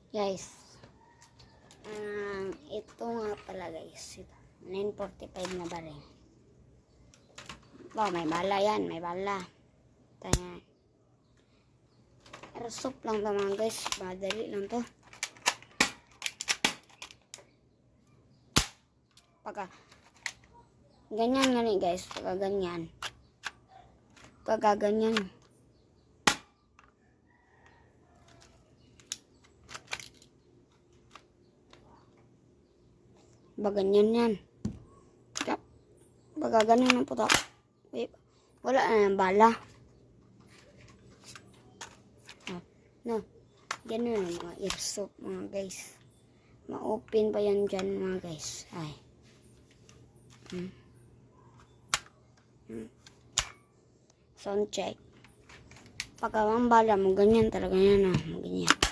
Guys, ito nga pala guys. Ito, 945 na ba rin? Wow, may bala yan. May bala. Tanya. Airsoft lang ito mga guys. Madali lang to. Pagka ganyan nga ni guys. Pagka ganyan. Pagka ganyan. Ganyan yan. Pagka ganyan ang putok. Wala na ng bala. No. Ganun ang mga airsoft mga guys. Ma-open pa yan dyan mga guys. Ay. Sound check. Pagka ang bala mo, ganyan talaga yan. Ganyan.